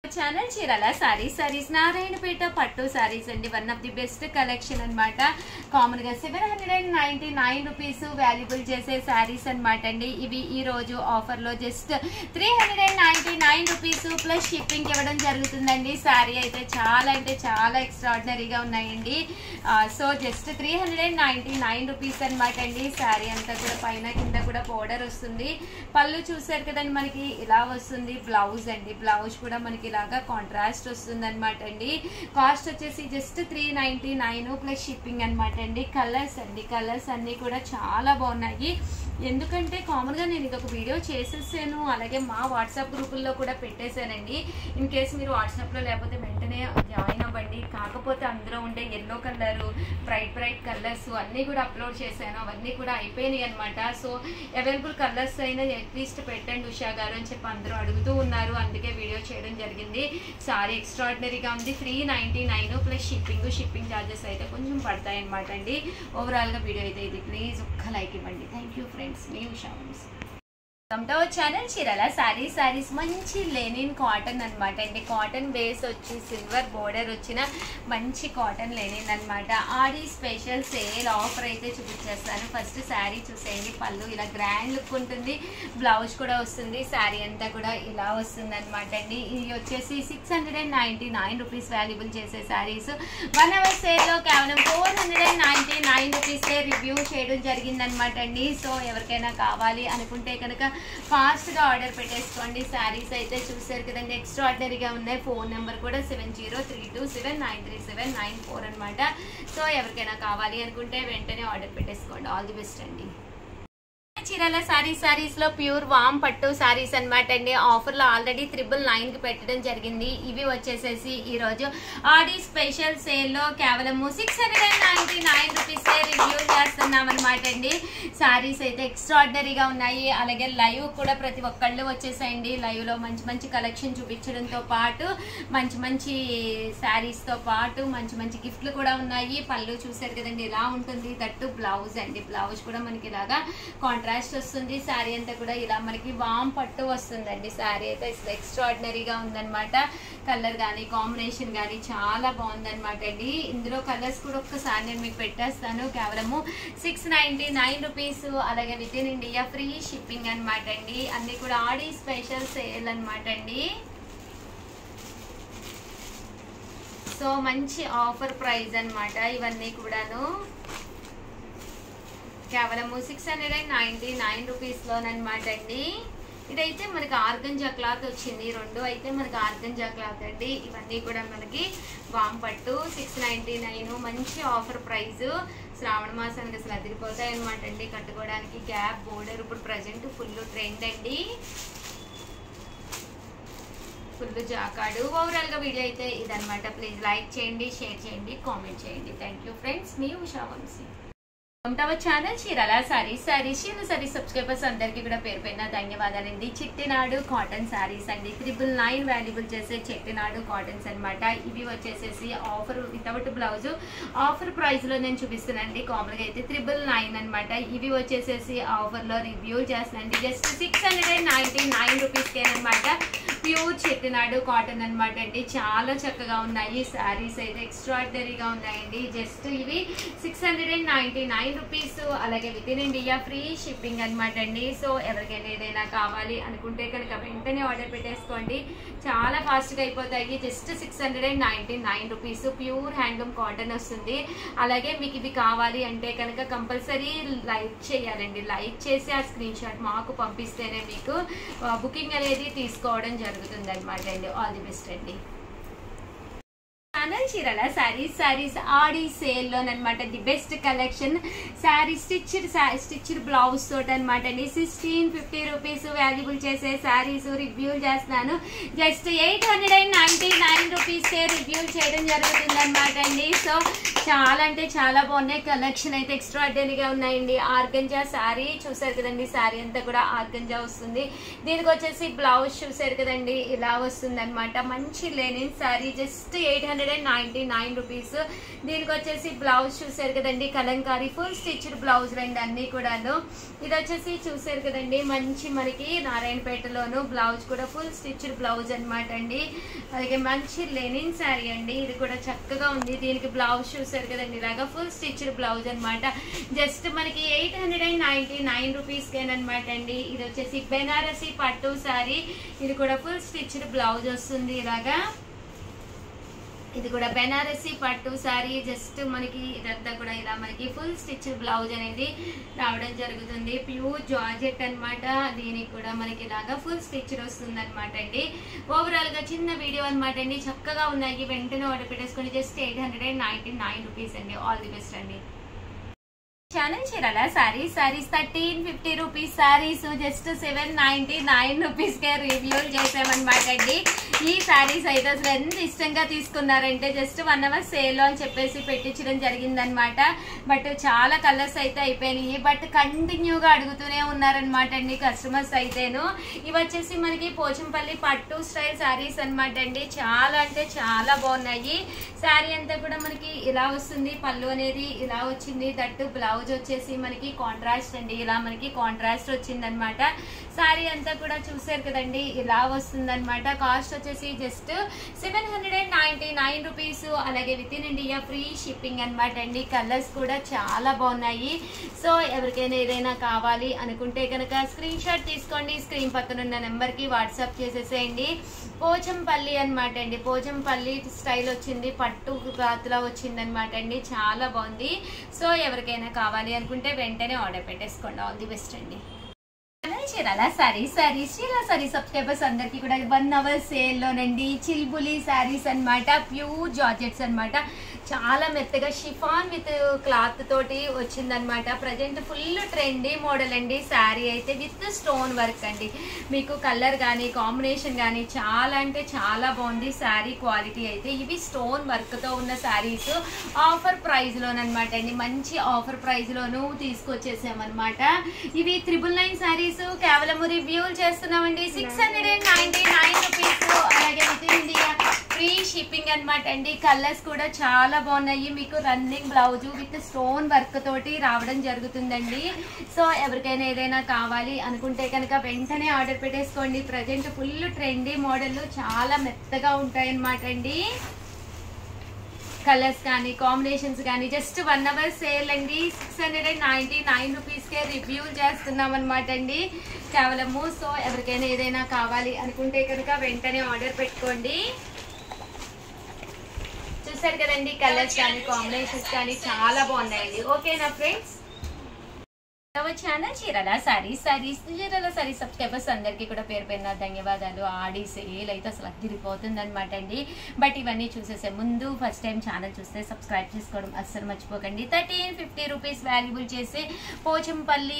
Channel Chirala saris Narayanpet పట్టు సారీస్ అండి. One of the best collection అనమాట. కామన్ గా 799 రూపీస్ వాల్యుబుల్ చేసే సారీస్ అనమాట అండి. ఇవి ఈ రోజు ఆఫర్ లో జస్ట్ 399 రూపీస్ ప్లస్ షిప్పింగ్ ఇవ్వడం జరుగుతుందండి. సారీ అయితే చాలా అంటే చాలా ఎక్స్ట్రాడినరీగా ఉన్నాయండి. సో జస్ట్ 399 రూపీస్ అనమాట అండి. సారీ అంతా కూడా పైన కింద కూడా బోర్డర్ వస్తుంది. పళ్ళు చూసారు కదండి, మనకి ఇలా వస్తుంది. బ్లౌజ్ అండి, బ్లౌజ్ కూడా మనకి ఇలాగా కాంట్రాస్ట్ వస్తుంది అనమాట అండి. కాస్ట్ వచ్చేసి జస్ట్ 399 ప్లస్ షిప్పింగ్ అనమాట అండి. కలర్స్ అండి, కలర్స్ అన్ని కూడా చాలా బాగున్నాయి. ఎందుకంటే కామన్ గా నేను ఇదొక వీడియో చేసేసాను, అలాగే మా వాట్సాప్ గ్రూపుల్లో కూడా పెట్టేశానండి. ఇన్ కేసు మీరు వాట్సాప్ లో లేకపోతే వెంటనే జాయిన్ అవ్వండి. కాకపోతే అందులో ఉండే ఎల్లో కలర్, బ్రైట్ కలర్స్ అన్ని కూడా అప్లోడ్ చేశాను. అవన్నీ కూడా అయిపోయినాయి అనమాట. సో అవైలబుల్ కలర్స్ అయినా అట్లీస్ట్ పెట్టండి ఉషా గారు అని చెప్పి అందరూ అడుగుతూ ఉన్నారు. అందుకే వీడియో చేయడం జరిగింది. సారీ ఎక్స్ట్రాడినరీగా ఉంది. 399 ప్లస్ షిప్పింగ్ ఛార్జెస్ అయితే కొంచెం పడతాయి అనమాట అండి. ఓవరాల్ గా వీడియో అయితే ఇది. ప్లీజ్ ఒక్క లైక్ ఇవ్వండి. థ్యాంక్ యూ ఫ్రెండ్స్, మీ ఉషా ఛానల్ చీరాల సారీస్ మంచి లెనిన్ కాటన్ అనమాట అండి. కాటన్ బేస్ వచ్చి సిల్వర్ బోర్డర్ వచ్చిన మంచి కాటన్ లెనిన్ అనమాట. ఆడి స్పెషల్ సేల్ ఆఫర్ అయితే చూపించేస్తాను. ఫస్ట్ శారీ చూసేయండి. పళ్ళు ఇలా గ్రాండ్ లుక్ ఉంటుంది, బ్లౌజ్ కూడా వస్తుంది. శారీ అంతా కూడా ఇలా వస్తుంది అనమాట అండి. ఇది వచ్చేసి 699 రూపీస్ వాల్యుబుల్ చేసే శారీస్ 1 అవర్ సేల్ లో కేవలం 499 రూపీస్ రివ్యూ చేయడం జరిగిందనమాట అండి. సో ఎవరికైనా కావాలి అనుకుంటే కనుక ఫాస్ట్ గా ఆర్డర్ పెట్టేసుకోండి. శారీస్ అయితే చూసారు కదండి, ఎక్స్ట్రాడినరీగా ఉన్నాయి. ఫోన్ నెంబర్ కూడా 7032793794 అనమాట. సో ఎవరికైనా కావాలి అనుకుంటే వెంటనే ఆర్డర్ పెట్టేసుకోండి. ఆల్ ది బెస్ట్ అండి. చీరాల సారీస్ లో ప్యూర్ వామ్ పట్టు సారీస్ అనమాట అండి. ఆఫర్ లో ఆల్రెడీ 999 కి పెట్టడం జరిగింది. ఇవి వచ్చేసేసి ఈ రోజు ఆడి స్పెషల్ సేల్ లో కేవలం 699 రూపీస్ రివ్యూ చేస్తున్నాం అనమాట అండి. సారీస్ అయితే ఎక్స్ట్రాడినరీగా ఉన్నాయి. అలాగే లైవ్ కూడా ప్రతి ఒక్కళ్ళు వచ్చేసేయండి. లైవ్ లో మంచి కలెక్షన్ చూపించడంతో పాటు మంచి సారీస్ తో పాటు మంచి గిఫ్ట్లు కూడా ఉన్నాయి. పళ్ళు చూసారు కదండి, ఇలా ఉంటుంది. దట్టు బ్లౌజ్ అండి, బ్లౌజ్ కూడా మనకి ఇలాగా కాంట్రాస్ట్ వస్తుంది. శారీ అంతా కూడా ఇలా మనకి వామ్ పట్టు వస్తుందండి. శారీ అయితే ఎక్స్ట్రాడినరీగా ఉందన్నమాట. కలర్ కానీ కాంబినేషన్ కానీ చాలా బాగుందన్నమాట అండి. ఇందులో కలర్స్ కూడా ఒక్కసారి నేను మీకు పెట్టేస్తాను. కేవలము 699 రూపీస్. అలాగే within India free shipping అనమాట అండి. అన్ని కూడా ఆడి స్పెషల్ సేల్ అనమాట అండి. సో మంచి ఆఫర్ ప్రైస్ అనమాట ఇవన్నీ కూడాను. కేవలము 699 రూపీస్ లోనమాట అండి. ఇదైతే మనకి ఆర్గంజా క్లాత్ వచ్చింది. రెండు అయితే మనకి ఆర్గంజా క్లాత్ అండి. ఇవన్నీ కూడా మనకి వామ్ పట్టు 699 మంచి ఆఫర్ ప్రైస్. శ్రావణ మాసానికి అసలు అదిరిపోతాయి అనమాట అండి కట్టుకోవడానికి. గ్యాప్ బోర్డర్ ఇప్పుడు ప్రజెంట్ ఫుల్ ట్రెండ్ అండి, ఫుల్ జాకాడు. ఓవరాల్ గా వీడియో అయితే ఇదనమాట. ప్లీజ్ లైక్ చేయండి, షేర్ చేయండి, కామెంట్ చేయండి. థ్యాంక్ యూ ఫ్రెండ్స్, మీ Usha Vamshi. Channel Chirala sarees subscribers అందరికీ కూడా పేరు పైన ధన్యవాదాలండి. చిట్టినాడు కాటన్ సారీస్ అండి. 999 వాల్యుబుల్ చేసే చిట్టినాడు కాటన్స్ అనమాట. ఇవి వచ్చేసేసి offer without blouse offer price లో నేను చూపిస్తున్నానండి. కామన్ గా అయితే 999 అనమాట. ఇవి వచ్చేసేసి ఆఫర్ లో రివ్యూ చేస్తున్నాండి. జస్ట్ 699 రూపీస్ అనమాట. ప్యూర్ చిట్టినాడు కాటన్ అనమాట అండి. చాలా చక్కగా ఉన్నాయి. సారీస్ అయితే ఎక్స్ట్రాడినరీగా ఉన్నాయండి. జస్ట్ ఇవి 699 రూపీస్. అలాగే within India free shipping అనమాట అండి. సో ఎవరికైనా ఏదైనా కావాలి అనుకుంటే కనుక వెంటనే ఆర్డర్ పెట్టేసుకోండి. చాలా ఫాస్ట్ గా అయిపోతాయి. Just 699 rupees. Pure handloom cotton వస్తుంది. అలాగే మీకు ఇవి కావాలి అంటే కనుక కంపల్సరీ లైక్ చేయాలండి. లైక్ చేసి ఆ స్క్రీన్ షాట్ మాకు పంపిస్తేనే మీకు బుకింగ్ అనేది తీసుకోవడం జరుగుతుంది అనమాట అండి. ఆల్ ది బెస్ట్ అండి. చీరాల సారీస్ ఆడి సేల్ లోనమాట. The best collection sari stitched blouse తోటి అనమాట అండి. 1650 రూపీస్ వాల్యుబుల్ చేసే శారీస్ రివ్యూ చేస్తున్నాను. జస్ట్ 899 రూపీస్ రివ్యూ చేయడం జరుగుతుంది అనమాట అండి. సో చాలా అంటే చాలా బాగున్నాయి. కలెక్షన్ అయితే ఎక్స్ట్రాడినరీగా ఉన్నాయండి. ఆర్గంజా శారీ చూసారు కదండి, శారీ అంతా కూడా ఆర్గంజా వస్తుంది. దీనికి వచ్చేసి బ్లౌజ్ చూసారు కదండి, ఇలా వస్తుంది అనమాట. మంచి లెనిన్ శారీ, జస్ట్ 899 రూపీస్. దీనికి వచ్చేసి బ్లౌజ్ చూసారు కదండి, కలంకారీ ఫుల్ స్టిచ్డ్ బ్లౌజ్ రండి అన్ని కూడాను. ఇది వచ్చేసి చూసారు కదండి, మంచి మనకి నారాయణపేటలోను బ్లౌజ్ కూడా ఫుల్ స్టిచ్డ్ బ్లౌజ్ అనమాట అండి. అలాగే మంచి లెనిన్ శారీ అండి, ఇది కూడా చక్కగా ఉంది. దీనికి బ్లౌజ్ చూసారు కదండి, ఇలాగా ఫుల్ స్టిచ్డ్ బ్లౌజ్ అనమాట. జస్ట్ మనకి 899 రూపీస్కేనమాట అండి. ఇది వచ్చేసి బెనారసి పట్టు శారీ, ఇది కూడా ఫుల్ స్టిచ్డ్ బ్లౌజ్ వస్తుంది ఇలాగా. ఇది కూడా బెనారసి పట్టు శారీ, జస్ట్ మనకి ఇదంతా కూడా ఇలా మనకి ఫుల్ స్టిచ్ బ్లౌజ్ అనేది రావడం జరుగుతుంది. ప్యూర్ జార్జెట్ అనమాట. దీనికి కూడా మనకి ఇలాగా ఫుల్ స్టిచ్ వస్తుంది అనమాట అండి. ఓవరాల్ గా చిన్న వీడియో అనమాట అండి. చక్కగా ఉన్నాయి, వెంటనే ఆర్డర్ పెట్టేసుకొని జస్ట్ 899 రూపీస్ అండి. ఆల్ ది బెస్ట్ అండి. Channel Chirala saris 1350 rupees saris just 799 rupees కే రివ్యూలు చేసామన్నమాట అండి. ఈ సారీస్ అయితే అసలు ఎంత ఇష్టంగా తీసుకున్నారంటే జస్ట్ 1 అవర్ సేల్ అని చెప్పేసి పెట్టించడం జరిగిందనమాట. బట్ చాలా కలర్స్ అయితే అయిపోయినాయి, బట్ కంటిన్యూగా అడుగుతూనే ఉన్నారనమాట అండి కస్టమర్స్ అయితేను. ఇవి వచ్చేసి మనకి పోచంపల్లి పట్టు స్టైల్ సారీస్ అనమాట అండి. చాలా అంటే చాలా బాగున్నాయి. శారీ అంతా కూడా మనకి ఇలా వస్తుంది, పళ్ళు అనేది ఇలా వచ్చింది. దట్టు బ్లౌజ్ వచ్చేసి మనకి కాంట్రాస్ట్ అండి, ఇలా మనకి కాంట్రాస్ట్ వచ్చింది అనమాట. శారీ అంతా కూడా చూసారు కదండి, ఇలా వస్తుంది అనమాట. కాస్ట్ వచ్చేసి జస్ట్ 799 రూపీస్. అలాగే within India free shipping అనమాట అండి. కలర్స్ కూడా చాలా బాగున్నాయి. సో ఎవరికైనా ఏదైనా కావాలి అనుకుంటే కనుక స్క్రీన్ షాట్ తీసుకోండి, స్క్రీన్ పక్కన ఉన్న నెంబర్ కి వాట్సాప్ చేసేసేయండి. పోచంపల్లి అనమాట అండి, పోచంపల్లి స్టైల్ వచ్చింది, పట్టు క్లాత్ లా వచ్చింది అనమాట అండి. చాలా బాగుంది. సో ఎవరికైనా కావాలి అనుకుంటే వెంటనే ఆర్డర్ పెట్టేసుకోండి. ఆల్ ది బెస్ట్ అండి. చీరాల సారీస్ చీరాల సారీ సబ్స్క్రైబర్స్ అందరికి కూడా 1 అవర్ సేల్ లోనండి చిల్బులి శారీస్ అనమాట. ప్యూర్ జార్జెట్స్ అనమాట. చాలా మెత్తగా షిఫాన్ విత్ క్లాత్ తోటి వచ్చిందనమాట. ప్రజెంట్ ఫుల్ ట్రెండీ మోడల్ అండి. శారీ అయితే విత్ స్టోన్ వర్క్ అండి. మీకు కలర్ కానీ కాంబినేషన్ కానీ చాలా అంటే చాలా బాగుంది. శారీ క్వాలిటీ అయితే ఇవి స్టోన్ వర్క్ తో ఉన్న శారీస్ ఆఫర్ ప్రైస్ లోనమాట అండి. మంచి ఆఫర్ ప్రైస్ లోను తీసుకొచ్చేసామన్నమాట. ఇవి 999 శారీస్ కేవలం రివ్యూలు చేస్తున్నామండి. 699 రూపీస్. అలాగే within India free shipping అనమాట అండి. కలర్స్ కూడా చాలా బాగున్నాయి. మీకు running blouse with stone work తోటి రావడం జరుగుతుందండి. సో ఎవరికైనా ఏదైనా కావాలి అనుకుంటే కనుక వెంటనే ఆర్డర్ పెట్టేసుకోండి. ప్రజెంట్ ఫుల్ ట్రెండీ మోడల్ చాలా మెత్తగా ఉంటాయి అనమాట అండి. కలర్స్ కానీ కాంబినేషన్స్ కానీ జస్ట్ 1 అవర్ సేల్ అండి. 699 రూపీస్కే రివ్యూలు చేస్తున్నాం అనమాట అండి కేవలము. సో ఎవరికైనా ఏదైనా కావాలి అనుకుంటే కనుక వెంటనే ఆర్డర్ పెట్టుకోండి. చూసారు కదండి, కలర్స్ కానీ కాంబినేషన్స్ కానీ చాలా బాగున్నాయండి. ఓకేనా friends? Channel Chirala saris Chirala sorry subscribers అందరికీ కూడా పేరు పేరున ధన్యవాదాలు. ఆడి సేల్ అయితే అసలు అదిరిపోతుంది అనమాట అండి. బట్ ఇవన్నీ చూసేసే ముందు ఫస్ట్ టైం ఛానల్ చూస్తే సబ్స్క్రైబ్ చేసుకోవడం అస్సలు మర్చిపోకండి. 1350 రూపీస్ వాల్యుబుల్ చేసే పోచంపల్లి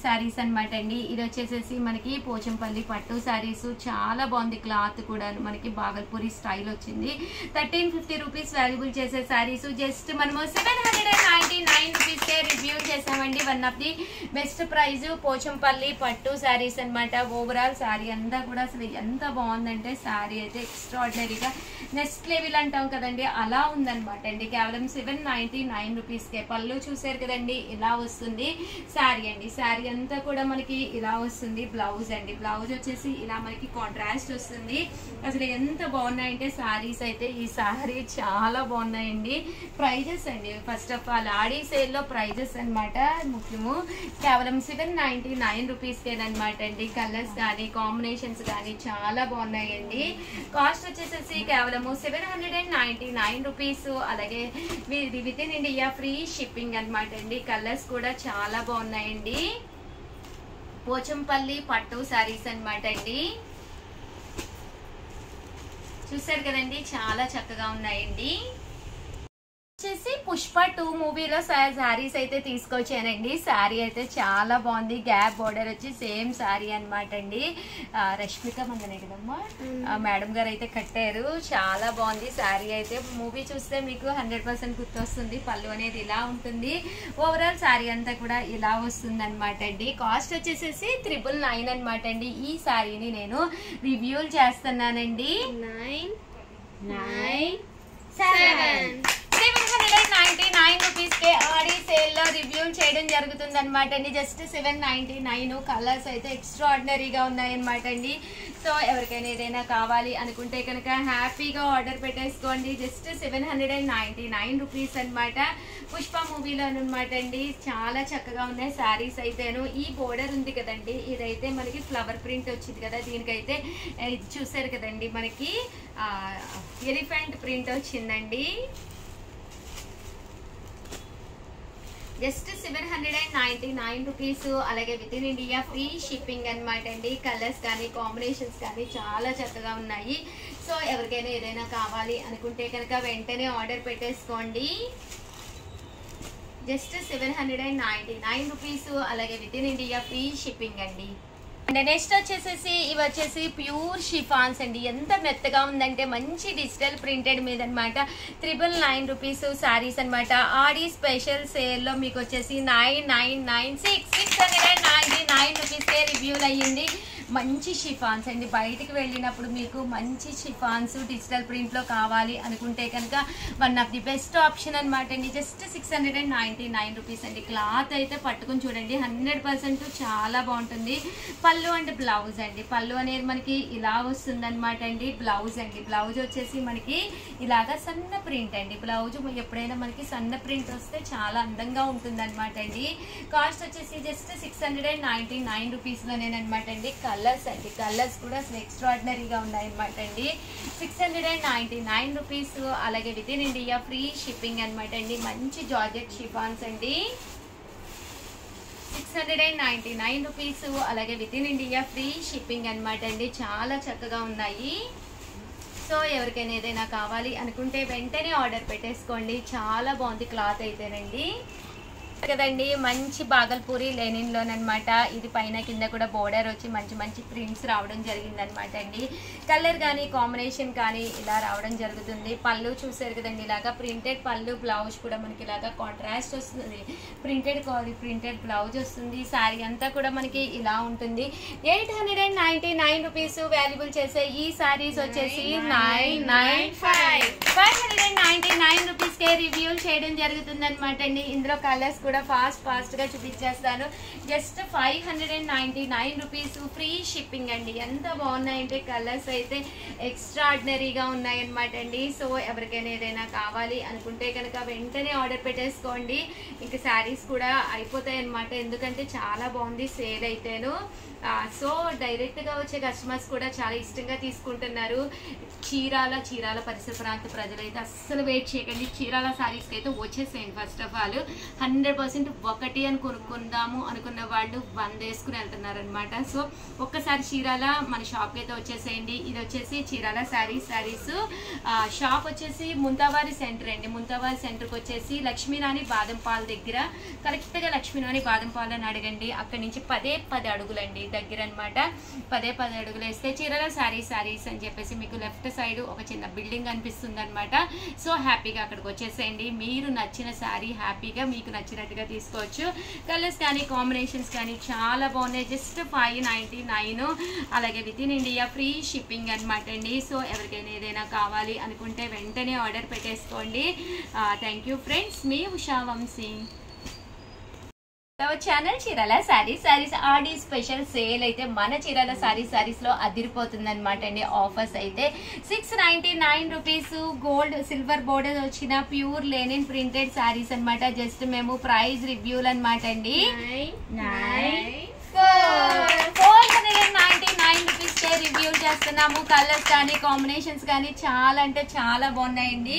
శారీస్ అనమాట అండి. ఇది వచ్చేసేసి మనకి పోచంపల్లి పట్టు శారీస్ చాలా బాగుంది. క్లాత్ కూడా మనకి బాగల్పూరి స్టైల్ వచ్చింది. 1350 రూపీస్ వాల్యుబుల్ చేసే శారీస్ జస్ట్ మనము 799 రూపీస్కే రివ్యూ చేసామండి. 1 of the best prize Pochampally పట్టు శారీస్ అనమాట. ఓవరాల్ శారీ అంతా కూడా అసలు ఎంత బాగుందంటే శారీ అయితే ఎక్స్ట్రాడినరీగా నెక్స్ట్ లెవెల్ అంటాం కదండి, అలా ఉందనమాట అండి. కేవలం 799 రూపీస్కే. పళ్ళు చూసారు కదండి, ఇలా వస్తుంది శారీ అండి. శారీ అంతా కూడా మనకి ఇలా వస్తుంది. బ్లౌజ్ అండి, బ్లౌజ్ వచ్చేసి ఇలా మనకి కాంట్రాస్ట్ వస్తుంది. అసలు ఎంత బాగున్నాయంటే శారీస్ అయితే ఈ శారీ చాలా బాగున్నాయండి. ప్రైజెస్ అండి, first of all Audi sale లో ప్రైజెస్ అనమాట ముఖ్యము. కేవలం 799 రూపీస్కేనమాట అండి. కలర్స్ కానీ కాంబినేషన్స్ కానీ చాలా బాగున్నాయండి. కాస్ట్ వచ్చేసేసి కేవలము 799 రూపీస్. అలాగే within India free shipping అనమాట అండి. కలర్స్ కూడా చాలా బాగున్నాయండి. పోచంపల్లి పట్టు శారీస్ అనమాట అండి. చూసారు కదండి, చాలా చక్కగా ఉన్నాయండి. వచ్చేసి పుష్ప 2 మూవీలో శారీస్ అయితే తీసుకొచ్చానండి. శారీ అయితే చాలా బాగుంది. గ్యాప్ బోర్డర్ వచ్చి సేమ్ శారీ అనమాట అండి. రష్మిక మందనే కదమ్మా మేడం గారు అయితే కట్టారు. చాలా బాగుంది శారీ అయితే. మూవీ చూస్తే మీకు 100% గుర్తొస్తుంది. పళ్ళు అనేది ఇలా ఉంటుంది. ఓవరాల్ శారీ అంతా కూడా ఇలా వస్తుంది అనమాట అండి. కాస్ట్ వచ్చేసేసి 999 అనమాట అండి. ఈ శారీని నేను రివ్యూలు చేస్తున్నానండి. 799 రూపీస్ కే ఆడి సేల్ లో రివ్యూ చేయడం జరుగుతుంది అనమాట అండి. జస్ట్ 799. కలర్స్ అయితే ఎక్స్ట్రా ఆర్డినరీగా ఉన్నాయన్నమాట అండి. సో ఎవరికైనా ఏదైనా కావాలి అనుకుంటే కనుక హ్యాపీగా ఆర్డర్ పెట్టేసుకోండి. జస్ట్ 799 రూపీస్ అనమాట. పుష్ప మూవీలో అనమాట అండి. చాలా చక్కగా ఉన్నాయి శారీస్ అయితేను. ఈ బోర్డర్ ఉంది కదండి, ఇదైతే మనకి ఫ్లవర్ ప్రింట్ వచ్చింది కదా. దీనికైతే చూసారు కదండి, మనకి ఎలిఫెంట్ ప్రింట్ వచ్చిందండి. Just 799 rupees. అలాగే within India free shipping అనమాట అండి. కలర్స్ కానీ కాంబినేషన్స్ కానీ చాలా చక్కగా ఉన్నాయి. సో ఎవరికైనా ఏదైనా కావాలి అనుకుంటే కనుక వెంటనే ఆర్డర్ పెట్టేసుకోండి. Just 799 rupees. అలాగే within India free shipping అండి. అండ్ నెక్స్ట్ వచ్చేసేసి ఇవి వచ్చేసి ప్యూర్ షిఫాన్స్ అండి. ఎంత మెత్తగా ఉందంటే మంచి డిజిటల్ ప్రింటెడ్ మీద అనమాట. 999 రూపీస్ శారీస్ అనమాట. ఆడి స్పెషల్ సేల్లో మీకు వచ్చేసి 699 రూపీస్కే రివ్యూలు అయ్యింది. మంచి షిఫాన్స్ అండి. బయటికి వెళ్ళినప్పుడు మీకు మంచి షిఫాన్స్ డిజిటల్ ప్రింట్లో కావాలి అనుకుంటే కనుక one of the best option అనమాట అండి. జస్ట్ 699 రూపీస్ అండి. క్లాత్ అయితే పట్టుకుని చూడండి, 100% చాలా బాగుంటుంది. పళ్ళు అండ్ బ్లౌజ్ అండి. పళ్ళు అనేది మనకి ఇలా వస్తుంది అనమాట అండి. బ్లౌజ్ అండి, బ్లౌజ్ వచ్చేసి మనకి ఇలాగా సన్న ప్రింట్ అండి. బ్లౌజ్ ఎప్పుడైనా మనకి సన్న ప్రింట్ వస్తే చాలా అందంగా ఉంటుంది అనమాట అండి. కాస్ట్ వచ్చేసి జస్ట్ 699 రూపీస్లోనేనమాట అండి. కలర్స్ అండి, కలర్స్ కూడా అసలు ఎక్స్ట్రాడినరీగా ఉన్నాయన్నమాట అండి. 699 రూపీస్. అలాగే within India free shipping అనమాట అండి. మంచి జార్జెట్ షిఫాన్స్ అండి. 699 రూపీస్. అలాగే within India free shipping అనమాట అండి. చాలా చక్కగా ఉన్నాయి. సో ఎవరికైనా ఏదైనా కావాలి అనుకుంటే వెంటనే ఆర్డర్ పెట్టేసుకోండి. చాలా బాగుంది క్లాత్ అయితేనండి కదండి. మంచి బాగల్పూరి లెనిన్లోనమాట. ఇది పైన కింద కూడా బోర్డర్ వచ్చి మంచి మంచి ప్రింట్స్ రావడం జరిగింది అనమాట అండి. కలర్ కానీ కాంబినేషన్ కానీ ఇలా రావడం జరుగుతుంది. పళ్ళు చూసారు కదండి, ఇలాగా ప్రింటెడ్ పళ్ళు. బ్లౌజ్ కూడా మనకి ఇలాగా కాంట్రాస్ట్ వస్తుంది. ప్రింటెడ్ బ్లౌజ్ వస్తుంది. శారీ అంతా కూడా మనకి ఇలా ఉంటుంది. 899 రూపీస్ వాల్యుబుల్ చేసే ఈ శారీస్ వచ్చేసి 599 రూపీస్కే రివ్యూలు చేయడం జరుగుతుంది అనమాట అండి. ఇందులో కలర్స్ కూడా ఫాస్ట్ గా చూపించేస్తాను. జస్ట్ 599 రూపీస్ ఫ్రీ షిప్పింగ్ అండి. ఎంత బాగున్నాయంటే కలర్స్ అయితే ఎక్స్ట్రాడినరీగా ఉన్నాయన్నమాట అండి. సో ఎవరికైనా ఏదైనా కావాలి అనుకుంటే కనుక వెంటనే ఆర్డర్ పెట్టేసుకోండి. ఇంకా శారీస్ కూడా అయిపోతాయి అనమాట, ఎందుకంటే చాలా బాగుంది సేల్ అయితేను. సో డైరెక్ట్గా వచ్చే కస్టమర్స్ కూడా చాలా ఇష్టంగా తీసుకుంటున్నారు. చీరాల పరిసర ప్రాంత ప్రజలైతే అస్సలు వెయిట్ చేయకండి. చీరాల శారీస్కి అయితే వచ్చేసేయండి. ఫస్ట్ ఆఫ్ ఆల్ 100% ఒకటి అని కొనుక్కుందాము అనుకున్న వాళ్ళు 100 వేసుకుని వెళ్తున్నారు అనమాట. సో ఒక్కసారి చీరాల మన షాప్కి అయితే వచ్చేసేయండి. ఇది వచ్చేసి చీరాల శారీస్ షాప్ వచ్చేసి ముంతావారి సెంటర్ అండి. ముంతావారి సెంటర్కి వచ్చేసి లక్ష్మీరాణి బాదంపాల దగ్గర, కరెక్ట్గా లక్ష్మీరాణి బాదంపాల అని అడగండి. అక్కడి నుంచి 10 అడుగులండి దగ్గర అనమాట. 10 అడుగులు వేస్తే చీరాల శారీస్ అని చెప్పేసి మీకు లెఫ్ట్ సైడ్ ఒక చిన్న బిల్డింగ్ అనిపిస్తుంది అనమాట. సో హ్యాపీగా అక్కడికి వచ్చేసేయండి. మీరు నచ్చిన శారీ హ్యాపీగా మీకు నచ్చినట్టుగా తీసుకోవచ్చు. కలర్స్ కానీ కాంబినేషన్స్ కానీ చాలా బాగున్నాయి. జస్ట్ 599. అలాగే within India free shipping అనమాట అండి. సో ఎవరికైనా ఏదైనా కావాలి అనుకుంటే వెంటనే ఆర్డర్ పెట్టేసుకోండి. థ్యాంక్ యూ ఫ్రెండ్స్, మీ Usha Vamshi. Channel Chirala sarees Aadi special sale అయితే మన చీరాల శారీస్ లో అదిరిపోతుంది అనమాట అండి. ఆఫర్స్ అయితే 699 రూపీస్. గోల్డ్ సిల్వర్ బోర్డర్ వచ్చిన ప్యూర్ లెనిన్ ప్రింటెడ్ శారీస్ అనమాట. జస్ట్ మేము ప్రైస్ రివ్యూలు అనమాట అండి. 499 రూపీస్ అయితే రివ్యూ చేస్తున్నాము. కలర్స్ కానీ కాంబినేషన్స్ కానీ చాలా అంటే చాలా బాగున్నాయండి.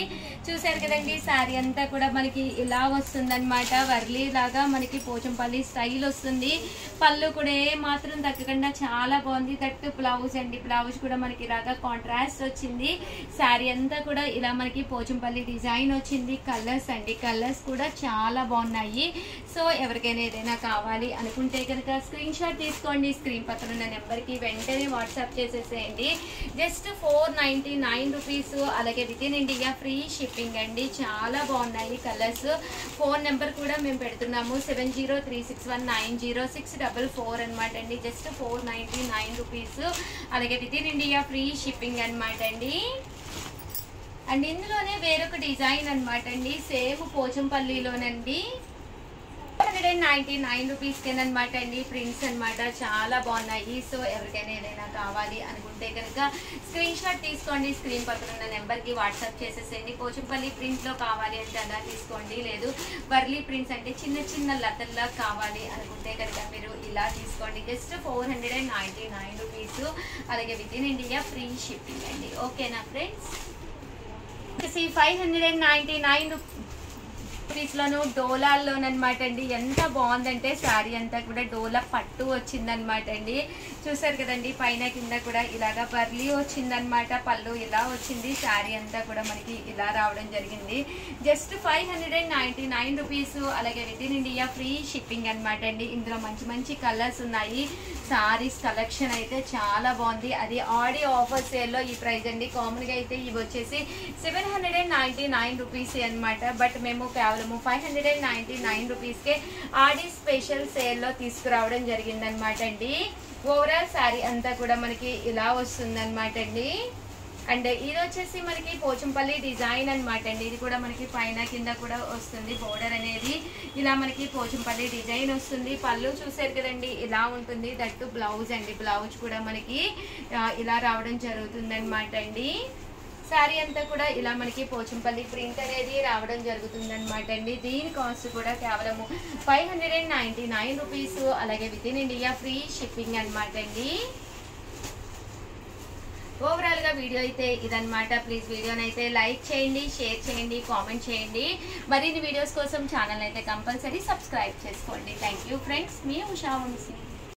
చూసారు కదండి, శారీ అంతా కూడా మనకి ఇలా వస్తుందన్నమాట. వర్లీ లాగా మనకి పోచంపల్లి స్టైల్ వస్తుంది. పళ్ళు కూడా ఏ మాత్రం తగ్గకుండా చాలా బాగుంది. దట్టు బ్లౌజ్ అండి, బ్లౌజ్ కూడా మనకి ఇలాగా కాంట్రాస్ట్ వచ్చింది. శారీ అంతా కూడా ఇలా మనకి పోచంపల్లి డిజైన్ వచ్చింది. కలర్స్ అండి, కలర్స్ కూడా చాలా బాగున్నాయి. సో ఎవరికైనా ఏదైనా కావాలి అనుకుంటే కనుక స్క్రీన్ షాట్ తీసుకోండి. స్క్రీన్ పక్కన ఉన్న నెంబర్కి వెంటనే వాట్సాప్ చేసేసేయండి. Just 499 rupees. అలాగే within India free shipping అండి. చాలా బాగున్నాయి కలర్స్. ఫోన్ నెంబర్ కూడా మేము పెడుతున్నాము 7036190644 అనమాట అండి. Just 499 rupees. అలాగే within India free shipping అనమాట అండి. అండ్ ఇందులోనే వేరొక డిజైన్ అనమాట అండి, సేమ్ పోచంపల్లిలోనండి. 199 రూపీస్కి అనమాట అండి. ప్రింట్స్ అనమాట చాలా బాగున్నాయి. సో ఎవరికైనా ఏదైనా కావాలి అనుకుంటే కనుక స్క్రీన్ షాట్ తీసుకోండి. స్క్రీన్ పక్కన ఉన్న నెంబర్కి వాట్సాప్ చేసేసేయండి. పోచంపల్లి ప్రింట్లో కావాలి అంటే అలా తీసుకోండి. లేదు వర్లీ ప్రింట్స్ అంటే చిన్న చిన్న లతల్లా కావాలి అనుకుంటే కనుక మీరు ఇలా తీసుకోండి. Just 499 rupees. అలాగే within India free shipping అండి. ఓకేనా ఫ్రెండ్స్? 599 రూపీస్లోను డోలాల్లోనమాట అండి. ఎంత బాగుందంటే శారీ అంతా కూడా డోలా పట్టు వచ్చిందనమాట అండి. చూసారు కదండి, పైన కింద కూడా ఇలాగా బర్లీ వచ్చిందనమాట. పళ్ళు ఇలా వచ్చింది. శారీ అంతా కూడా మనకి ఇలా రావడం జరిగింది. Just 599 rupees. అలాగే within India free shipping అనమాట అండి. ఇందులో మంచి మంచి కలర్స్ ఉన్నాయి. శారీస్ కలెక్షన్ అయితే చాలా బాగుంది. అది ఆడి ఆఫర్ సేల్లో ఈ ప్రైస్ అండి. కామన్గా అయితే ఇవి వచ్చేసి 799 రూపీస్ అనమాట. బట్ మేము కేవలం 599 రూపీస్కే ఆడి స్పెషల్ సేల్లో తీసుకురావడం జరిగిందనమాట అండి. ఓవరాల్ శారీ అంతా కూడా మనకి ఇలా వస్తుందన్నమాట అండి. అండ్ ఇది వచ్చేసి మనకి పోచంపల్లి డిజైన్ అనమాట అండి. ఇది కూడా మనకి పైన కింద కూడా వస్తుంది. బోర్డర్ అనేది ఇలా మనకి పోచంపల్లి డిజైన్ వస్తుంది. పళ్ళు చూసారు కదండి, ఇలా ఉంటుంది. దట్టు బ్లౌజ్ అండి, బ్లౌజ్ కూడా మనకి ఇలా రావడం జరుగుతుంది అనమాట అండి. శారీ అంతా కూడా ఇలా మనకి పోచంపల్లి ప్రింట్ అనేది రావడం జరుగుతుంది అనమాట అండి. దీని కాస్ట్ కూడా కేవలం 599 రూపీస్. అలాగే within India free shipping అనమాట అండి. ఓవరాల్ గా వీడియో అయితే ఇదనమాట. ప్లీజ్ వీడియోని అయితే లైక్ చేయండి, షేర్ చేయండి, కామెంట్ చేయండి. మరిన్ని వీడియోస్ కోసం ఛానల్ అయితే కంపల్సరీ సబ్స్క్రైబ్ చేసుకోండి. Thank you friends. మీ ఉషా వంశీ.